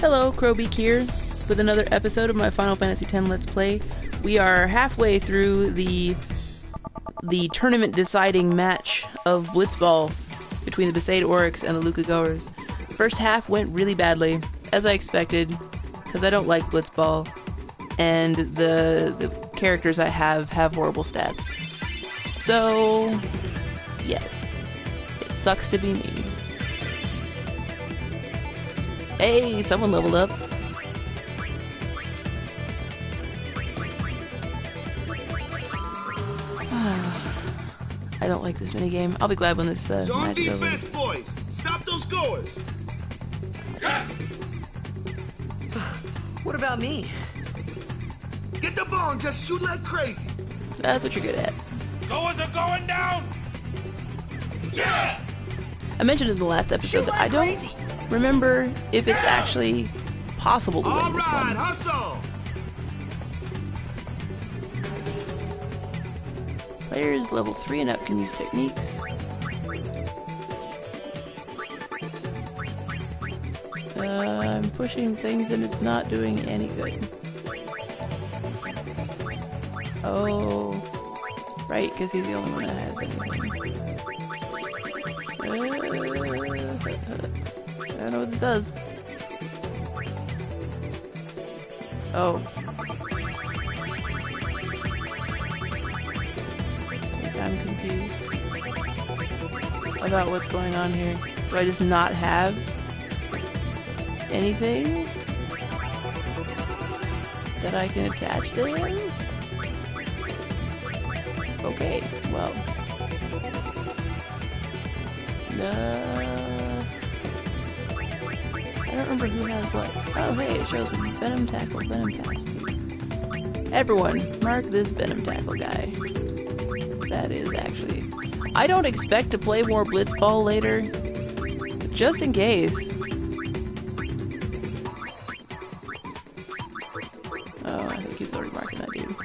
Hello, Crowbeak here, with another episode of my Final Fantasy X Let's Play. We are halfway through the tournament deciding match of Blitzball between the Besaid Oryx and the Luca Goers. The first half went really badly, as I expected, because I don't like Blitzball, and the characters I have horrible stats. So, yes, it sucks to be me. Hey, someone leveled up. I don't like this minigame. I'll be glad when this match is over. Defense, boys! Stop those goers! What about me? Get the ball and just shoot like crazy! That's what you're good at. Goers are going down! Yeah! I mentioned in the last episode that I don't remember if it's actually possible to win this one. Alright, hustle! Players level 3 and up can use techniques. I'm pushing things and it's not doing any good. Oh, right, because he's the only one that has anything. I don't know what this does. Oh. I'm confused about what's going on here. Do I just not have anything that I can attach to him? Okay, well. I don't remember who has what. Oh, hey, it shows me Venom Tackle, Venom Pass 2. Everyone, mark this Venom Tackle guy. That is actually... I don't expect to play more Blitzball later, but just in case. Oh, I think he's already marking that dude.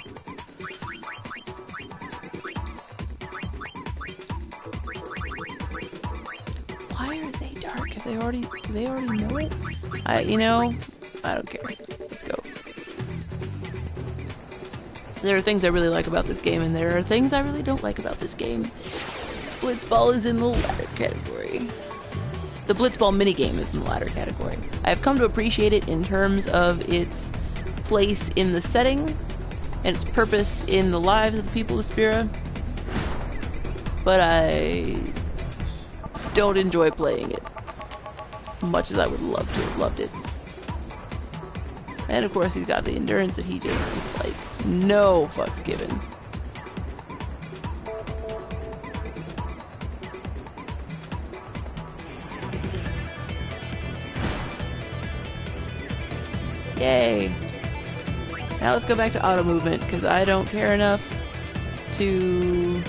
Why are they dark? Do they already know it? I don't care. Let's go. There are things I really like about this game, and there are things I really don't like about this game. Blitzball is in the latter category. The Blitzball minigame is in the latter category. I have come to appreciate it in terms of its place in the setting, and its purpose in the lives of the people of Spira, but I don't enjoy playing it much as I would love to have loved it. And of course he's got the endurance that he just, like, no fucks given. Yay! Now let's go back to auto movement, because I don't care enough to...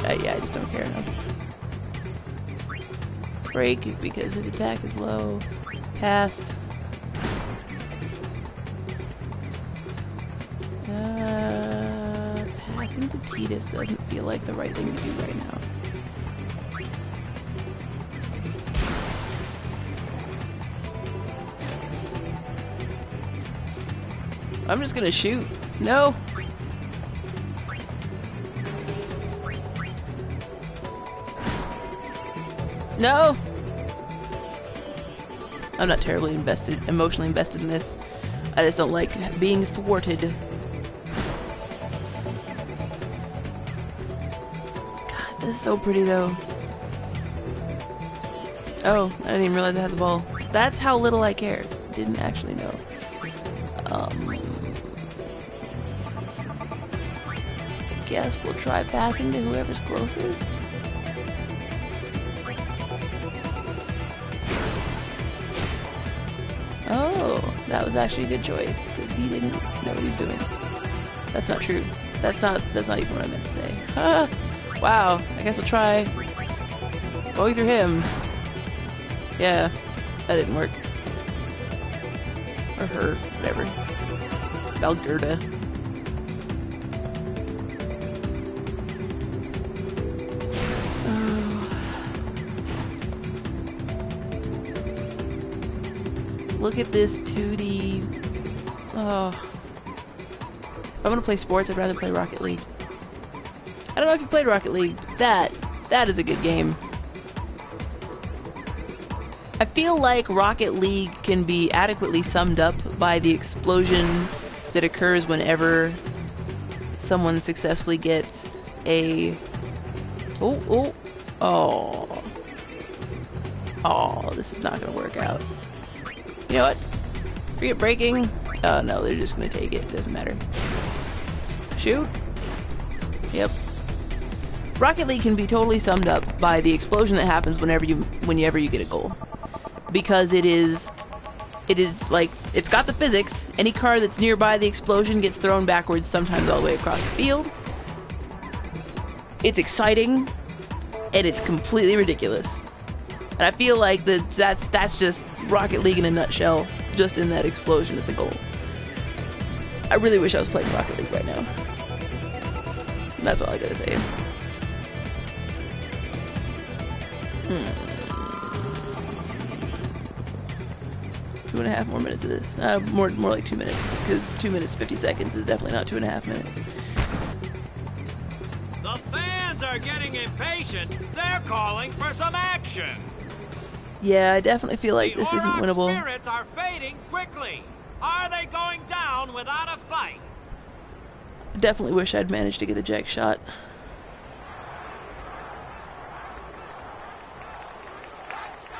yeah, I just don't care enough. Break, because his attack is low. Pass. Passing to Titus doesn't feel like the right thing to do right now. I'm just gonna shoot. No! No! I'm not terribly emotionally invested in this. I just don't like being thwarted. God, this is so pretty though. Oh, I didn't even realize I had the ball. That's how little I care. Didn't actually know. I guess we'll try passing to whoever's closest. Oh, that was actually a good choice, because he didn't know what he's doing. That's not true. That's not even what I meant to say. Ah, wow, I guess I'll try going through him. Yeah, that didn't work. Or her, whatever. Valgerda. Look at this 2D. Oh. If I'm gonna play sports, I'd rather play Rocket League. I don't know if you played Rocket League. That is a good game. I feel like Rocket League can be adequately summed up by the explosion that occurs whenever someone successfully gets a... Oh, this is not gonna work out. You know what? Forget breaking. Oh no, they're just gonna take it. It doesn't matter. Shoot. Yep. Rocket League can be totally summed up by the explosion that happens whenever you get a goal. Because it is like, it's got the physics. Any car that's nearby the explosion gets thrown backwards, sometimes all the way across the field. It's exciting, and it's completely ridiculous. And I feel like that's just Rocket League in a nutshell, just in that explosion at the goal. I really wish I was playing Rocket League right now. That's all I gotta say. 2.5 more minutes of this. More like 2 minutes, because 2 minutes 50 seconds is definitely not 2.5 minutes. The fans are getting impatient. They're calling for some action. Yeah, I definitely feel like this isn't winnable. The spirits are fading quickly. Are they going down without a fight? I definitely wish I'd managed to get a jack shot.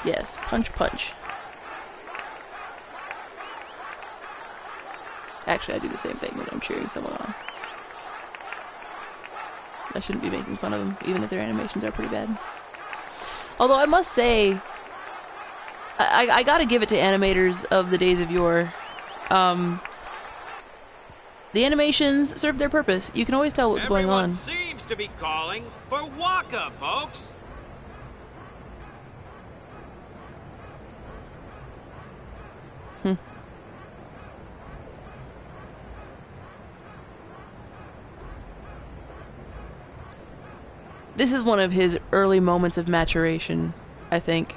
Yes, punch, punch. Actually, I do the same thing when I'm cheering someone on. I shouldn't be making fun of them, even if their animations are pretty bad. Although I must say, I gotta give it to animators of the days of yore. The animations served their purpose. You can always tell what's going on. Everyone seems to be calling for Waka, folks. This is one of his early moments of maturation, I think.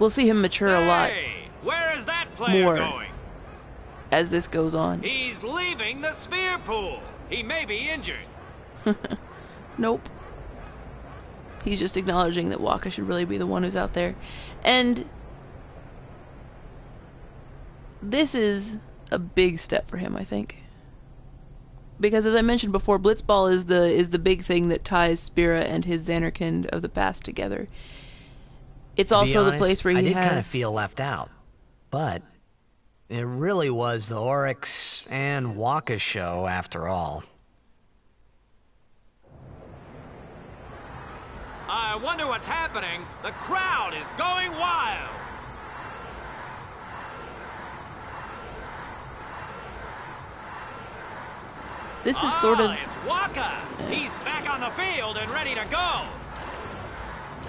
We'll see him mature a lot where is that player more going? As this goes on. He's leaving the sphere pool. He may be injured. Nope. He's just acknowledging that Waka should really be the one who's out there. And this is a big step for him, I think. Because as I mentioned before, Blitzball is the big thing that ties Spira and his Xanarkand of the past together. It's also the place where I did kind of feel left out. But it really was the Oryx and Waka show after all. I wonder what's happening. The crowd is going wild. This is sort of... It's Waka! He's back on the field and ready to go!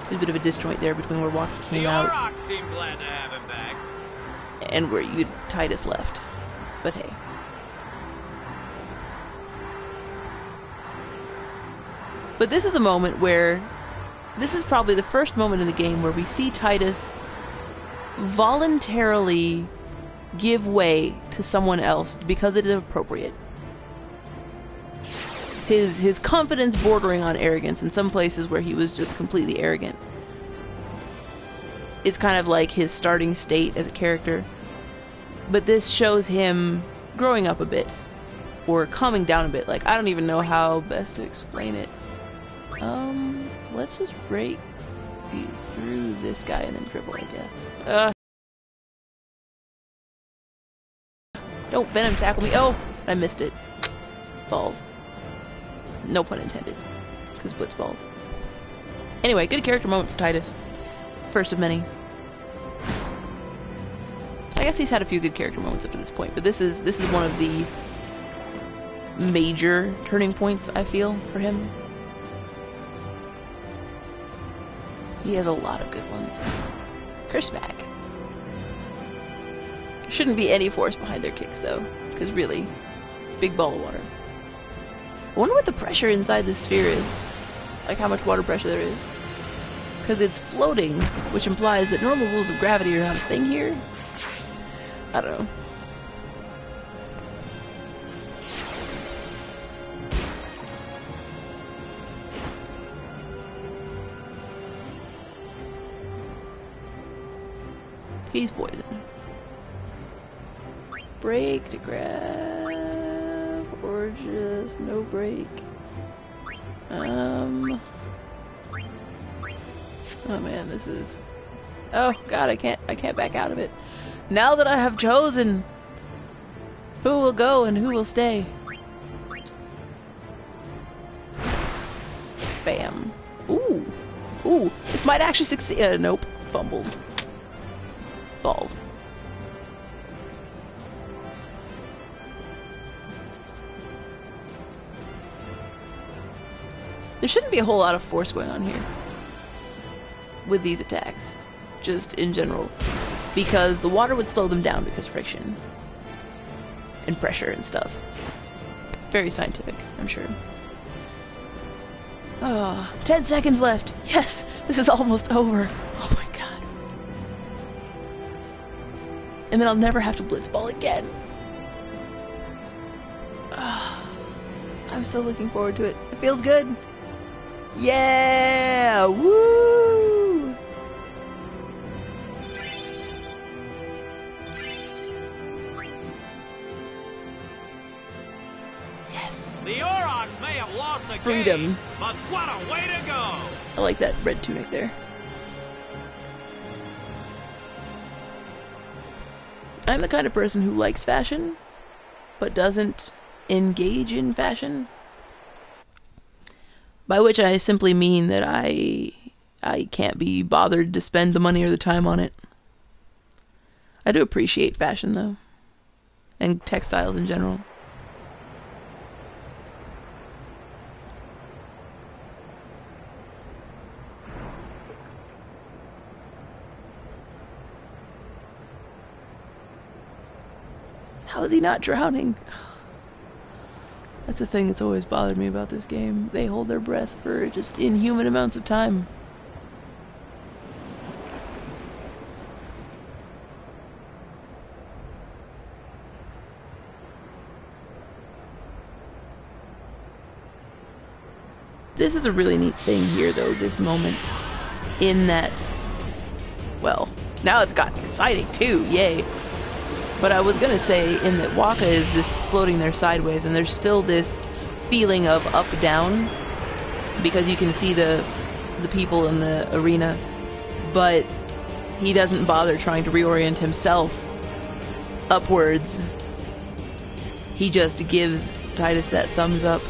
There's a bit of a disjoint there between where Waka came out... The Aurochs seem glad to have him back. ...and where Titus left. But hey. But this is a moment where... This is probably the first moment in the game where we see Titus voluntarily give way to someone else because it is appropriate. His confidence bordering on arrogance in some places where he was just completely arrogant. It's kind of like his starting state as a character. But this shows him growing up a bit. Or calming down a bit. Like, I don't even know how best to explain it. Let's just break through this guy and then dribble, I guess. Don't Venom tackle me. Oh, I missed it. Balls. No pun intended. Because Blitzballs. Anyway, good character moment for Titus. First of many. I guess he's had a few good character moments up to this point, but this is one of the major turning points, I feel, for him. He has a lot of good ones. Curse back. Shouldn't be any force behind their kicks, though, because really, big ball of water. I wonder what the pressure inside this sphere is. Like how much water pressure there is. Because it's floating, which implies that normal rules of gravity are not a thing here. I don't know. He's poison. Break to grab, or just no break. Oh man, this is. Oh god, I can't back out of it. Now that I have chosen who will go and who will stay. Bam. Ooh. Ooh. This might actually succeed. Nope. Fumbled. Balls. There shouldn't be a whole lot of force going on here with these attacks, just in general, because the water would slow them down because friction and pressure and stuff. Very scientific, I'm sure. Oh, 10 seconds left. Yes, this is almost over. Oh my god. And then I'll never have to blitzball again. I'm so looking forward to it. It feels good. Yeah! Woo! Yes! The Aurons may have lost the Freedom. game, but what a way to go! I like that red tunic there. I'm the kind of person who likes fashion, but doesn't engage in fashion. By which I simply mean that I can't be bothered to spend the money or the time on it. I do appreciate fashion, though. And textiles in general. How is he not drowning? That's the thing that's always bothered me about this game. They hold their breath for just inhuman amounts of time. This is a really neat thing here, though, this moment. In that... Well, now it's gotten exciting, too. Yay. But I was gonna say, in that Waka is just floating there sideways, and there's still this feeling of up-down, because you can see the people in the arena, but he doesn't bother trying to reorient himself upwards. He just gives Titus that thumbs up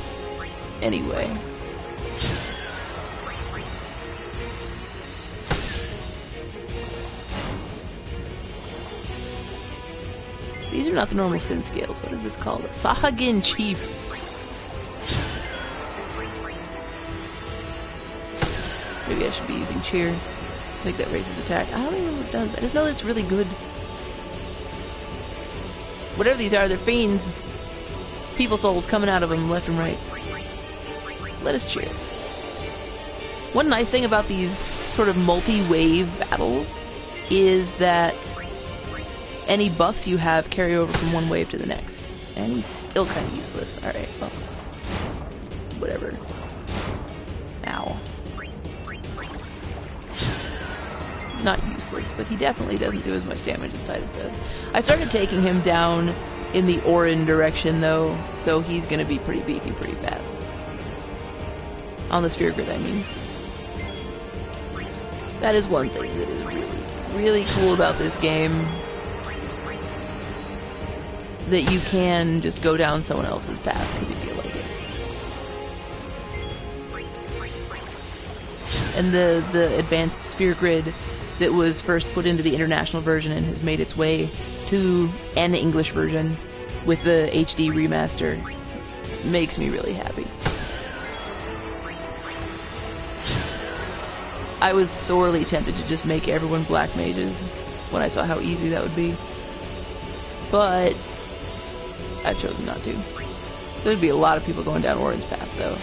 anyway. These are not the normal sin scales. What is this called? Sahagin Chief. Maybe I should be using cheer. I think that raises attack. I don't even know what it does. I just know that it's really good. Whatever these are, they're fiends. People souls coming out of them left and right. Let us cheer. One nice thing about these sort of multi-wave battles is that any buffs you have carry over from one wave to the next. And he's still kind of useless. Alright, well. Whatever. Ow. Not useless, but he definitely doesn't do as much damage as Titus does. I started taking him down in the Auron direction, though, so he's gonna be pretty beefy pretty fast. On the sphere grid, I mean. That is one thing that is really, really cool about this game. That you can just go down someone else's path because you feel like it. And the advanced sphere grid that was first put into the international version and has made its way to an English version with the HD remaster makes me really happy. I was sorely tempted to just make everyone black mages when I saw how easy that would be. But I've chosen not to. There'd be a lot of people going down Auron's path, though.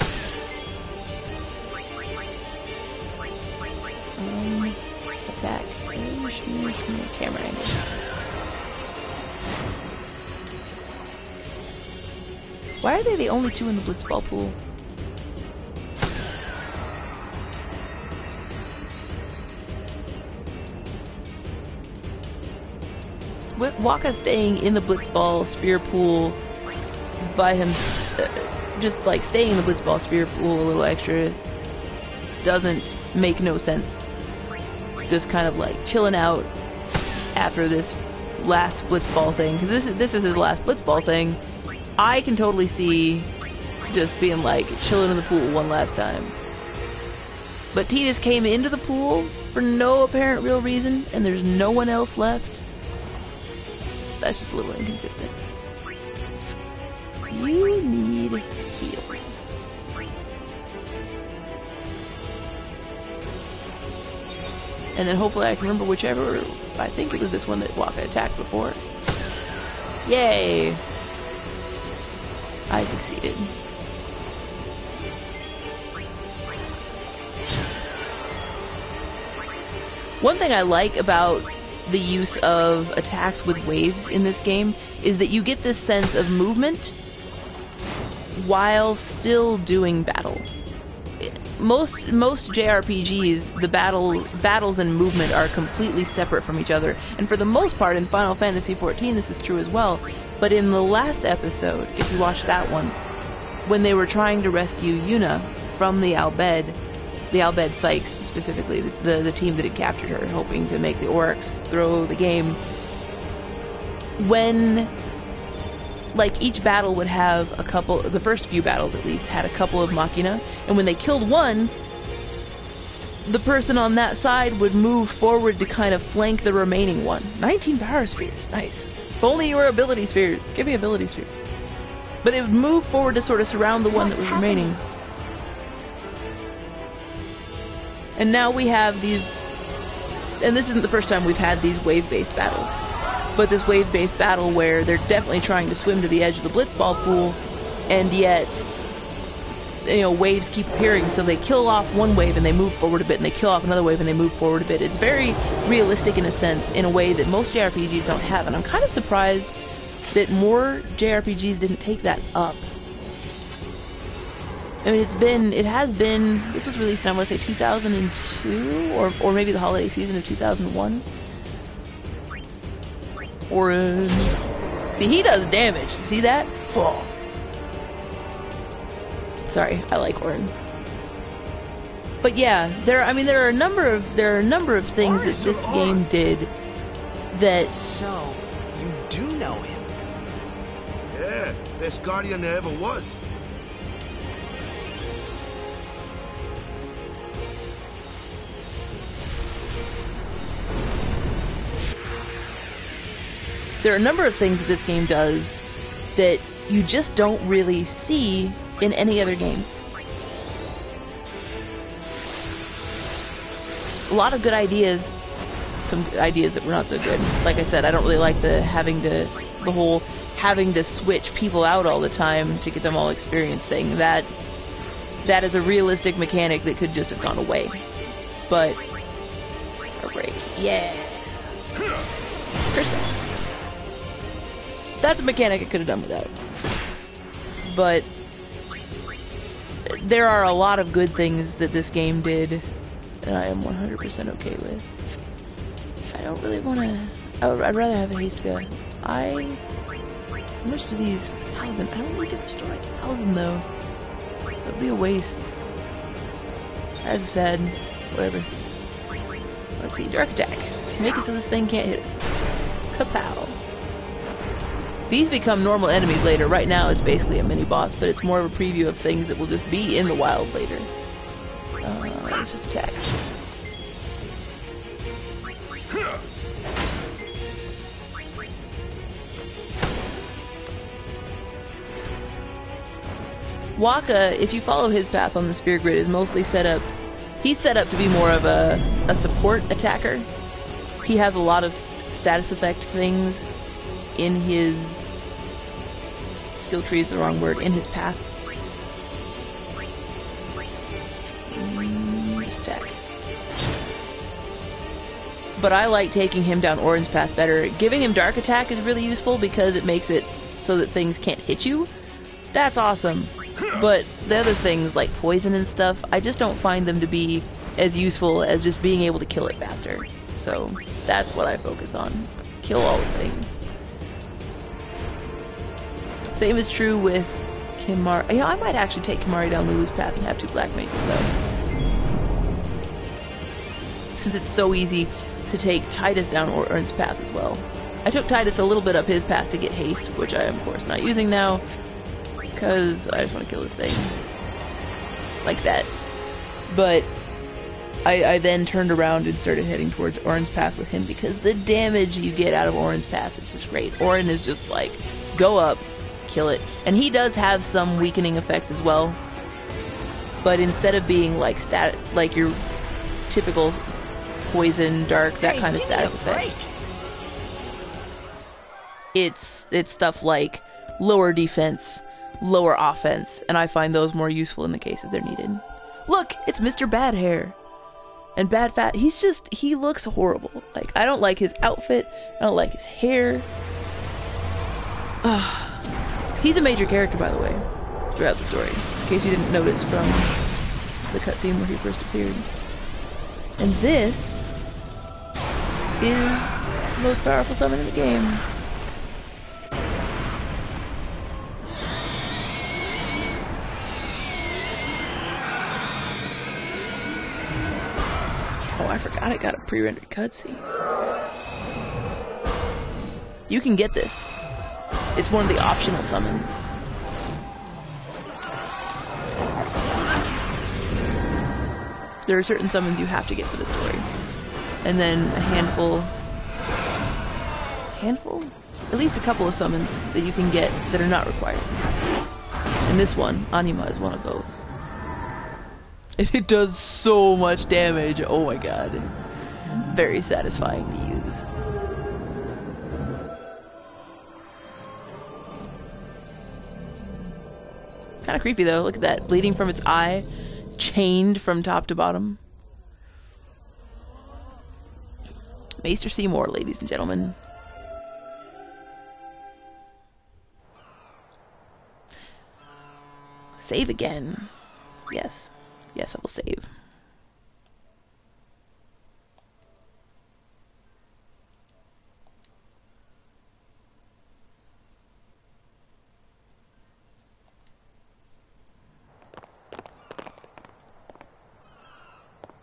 Attack. Camera angle. Why are they the only two in the blitzball pool? With Waka staying in the blitzball sphere pool by him, just like staying in the blitzball sphere pool a little extra doesn't make no sense. Just kind of like chilling out after this last blitzball thing, because this is his last blitzball thing. I can totally see just being like chilling in the pool one last time. But Tidus came into the pool for no apparent real reason, and there's no one else left. That's just a little inconsistent. You need heals. And then hopefully I can remember whichever, I think it was this one that Waka attacked before. Yay! I succeeded. One thing I like about the use of attacks with waves in this game is that you get this sense of movement while still doing battle. Most JRPGs, the battles and movement are completely separate from each other, and for the most part in Final Fantasy XIV this is true as well. But in the last episode, if you watch that one, when they were trying to rescue Yuna from the Albed Sykes specifically, the team that had captured her, hoping to make the Oryx throw the game, when like each battle would have a couple, the first few battles at least, had a couple of Machina, and when they killed one, the person on that side would move forward to kind of flank the remaining one. 19 power spheres, nice. If only you were ability spheres. Give me ability spheres. But it would move forward to sort of surround the one that was remaining. And now we have these, and this isn't the first time we've had these wave-based battles, but this wave-based battle where they're definitely trying to swim to the edge of the blitzball pool, and yet, you know, waves keep appearing, so they kill off one wave and they move forward a bit, and they kill off another wave and they move forward a bit. It's very realistic in a sense, in a way that most JRPGs don't have, and I'm kind of surprised that more JRPGs didn't take that up. I mean, it has been, this was released in, I want to say 2002, or maybe the holiday season of 2001. Auron. See, he does damage. You see that? Oh. Sorry, I like Auron. But yeah, there are a number of things that this game did that. So, you do know him? Yeah, best guardian there ever was. There are a number of things that this game does that you just don't really see in any other game. A lot of good ideas, some ideas that were not so good. Like I said, I don't really like the whole having to switch people out all the time to get them all experience thing. That is a realistic mechanic that could just have gone away. But a break. Yeah. Crystal. That's a mechanic I could have done without. But there are a lot of good things that this game did that I am 100% okay with. I don't really want to... I'd rather have a haste gun. How much do these? 1,000. I don't need to restore 1,000 though. That would be a waste. That's sad. Whatever. Let's see. Dark attack. Make it so this thing can't hit us. Kapow. These become normal enemies later. Right now it's basically a mini-boss, but it's more of a preview of things that will just be in the wild later. Let's just attack. Waka, if you follow his path on the spear grid, is mostly set up... He's set up to be more of a support attacker. He has a lot of status effect things in his... Skill tree is the wrong word. In his path. Just attack. But I like taking him down Auron's path better. Giving him dark attack is really useful because it makes it so that things can't hit you. that's awesome. But the other things, like poison and stuff, I just don't find them to be as useful as just being able to kill it faster. So that's what I focus on. Kill all the things. Same is true with Kimari. You know, I might actually take Kimari down Lulu's path and have 2 black mages though. Since it's so easy to take Titus down Auron's path as well. I took Titus a little bit up his path to get haste, which I am of course not using now, because I just want to kill this thing. Like that. But I then turned around and started heading towards Auron's path with him because the damage you get out of Auron's path is just great. Auron is just like, go up, kill it. And he does have some weakening effects as well. But instead of being like like your typical poison, dark, that kind of status effect, it's stuff like lower defense, lower offense, and I find those more useful in the cases they're needed. Look, it's Mr. Bad Hair. And Bad Fat, he looks horrible. Like, I don't like his outfit, I don't like his hair. He's a major character, by the way, throughout the story, in case you didn't notice from the cutscene where he first appeared. And this is the most powerful summon in the game. Oh, I forgot I got a pre-rendered cutscene. You can get this. It's one of the optional summons. There are certain summons you have to get for the story. And then a handful? At least a couple of summons that you can get that are not required. And this one, Anima, is one of those. It does so much damage. Oh my god. Very satisfying to use. Kind of creepy though. Look at that. Bleeding from its eye. Chained from top to bottom. Maester Seymour, ladies and gentlemen. Save again. Yes. Yes, I will save.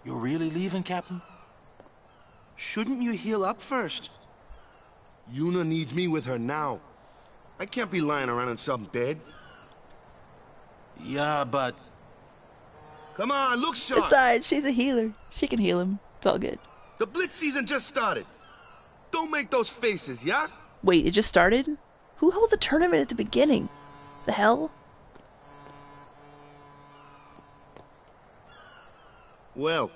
You're really leaving, Captain? Shouldn't you heal up first? Yuna needs me with her now. I can't be lying around in some bed. Yeah, but... Come on, look sharp! Besides, she's a healer. She can heal him. It's all good. The Blitz season just started. Don't make those faces, yeah? Wait, it just started? Who holds a tournament at the beginning? The hell? Well,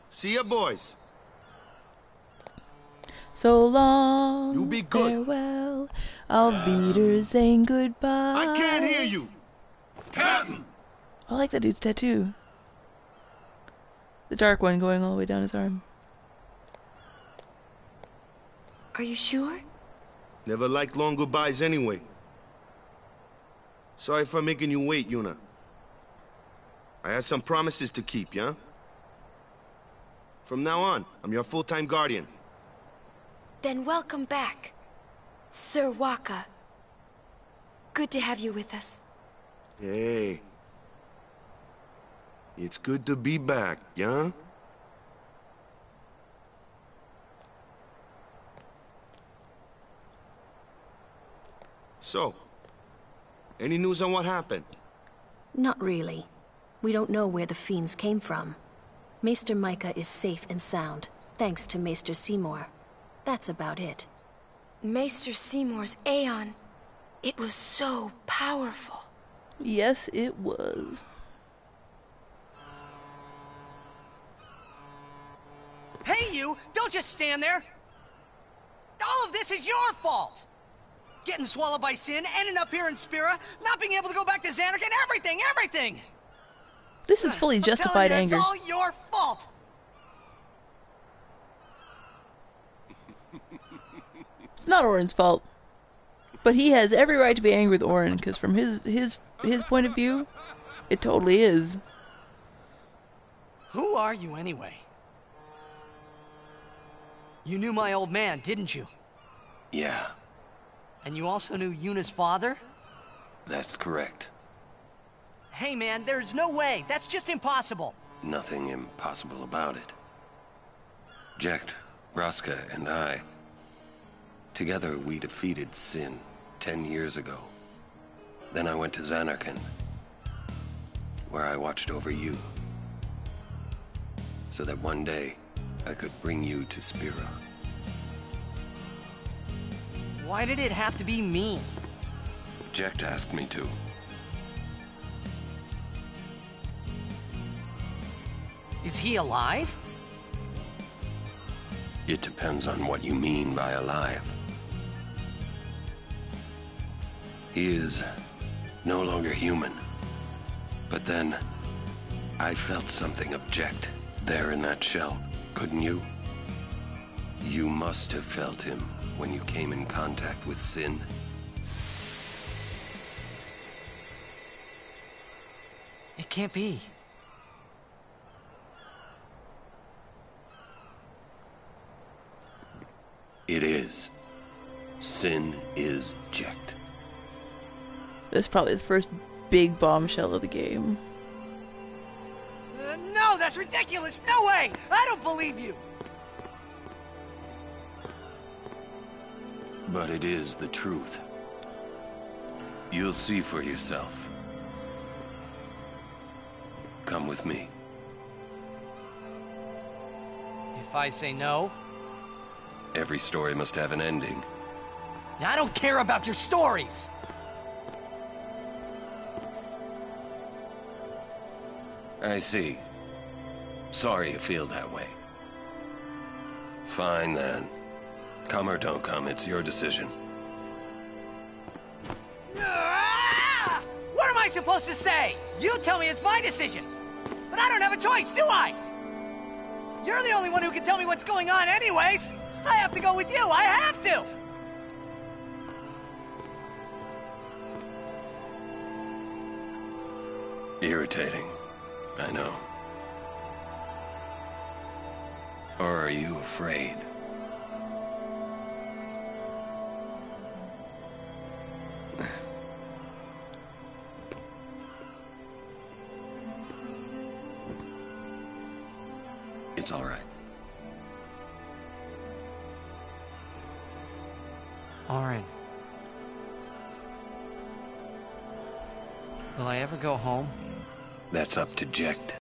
see ya, boys. So long, You be good. farewell, Auf Wiedersehen, goodbye. I can't hear you! Captain! I like that dude's tattoo. The dark one going all the way down his arm. Are you sure? Never liked long goodbyes anyway. Sorry for making you wait, Yuna. I had some promises to keep, yeah? From now on, I'm your full-time guardian. Then welcome back, Sir Waka. Good to have you with us. Hey. It's good to be back, yeah? So, any news on what happened? Not really. We don't know where the fiends came from. Maester Micah is safe and sound, thanks to Maester Seymour. That's about it. Maester Seymour's Aeon. It was so powerful. Yes, it was. Hey, you! Don't just stand there! All of this is your fault! Getting swallowed by sin, ending up here in Spira, not being able to go back to Xanark, and everything! This is fully justified I'm telling you, anger. it's all your fault! It's not Auron's fault. But he has every right to be angry with Auron, because from his point of view, it totally is. Who are you anyway? You knew my old man, didn't you? Yeah, And you also knew Yuna's father? that's correct. Hey man, there's no way. That's just impossible. Nothing impossible about it. Jecht, Braska, and I... Together we defeated Sin 10 years ago. Then I went to Zanarkand, where I watched over you. So that one day, I could bring you to Spira. Why did it have to be me? Jecht asked me to. Is he alive? It depends on what you mean by alive. He is no longer human. But then, I felt something of Jecht there in that shell, couldn't you? You must have felt him when you came in contact with Sin. It can't be. It is. Sin is Jecht. That's probably the first big bombshell of the game. No, that's ridiculous! No way! I don't believe you! But it is the truth. You'll see for yourself. Come with me. If I say no? Every story must have an ending. I don't care about your stories! I see. Sorry you feel that way. Fine then. Come or don't come, it's your decision. Ah! What am I supposed to say? You tell me it's my decision. But I don't have a choice, do I? You're the only one who can tell me what's going on anyways. I have to go with you, I have to! Irritating, I know. Or are you afraid? It's all right. Auron. Will I ever go home? That's up to Jecht.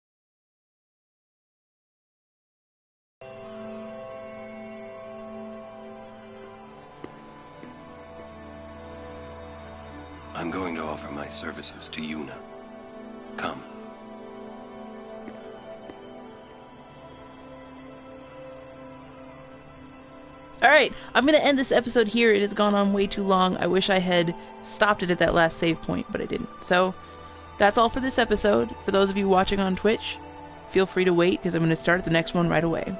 I'm going to offer my services to Yuna. Come. Alright, I'm going to end this episode here. It has gone on way too long. I wish I had stopped it at that last save point, but I didn't. So, that's all for this episode. For those of you watching on Twitch, feel free to wait, because I'm going to start the next one right away.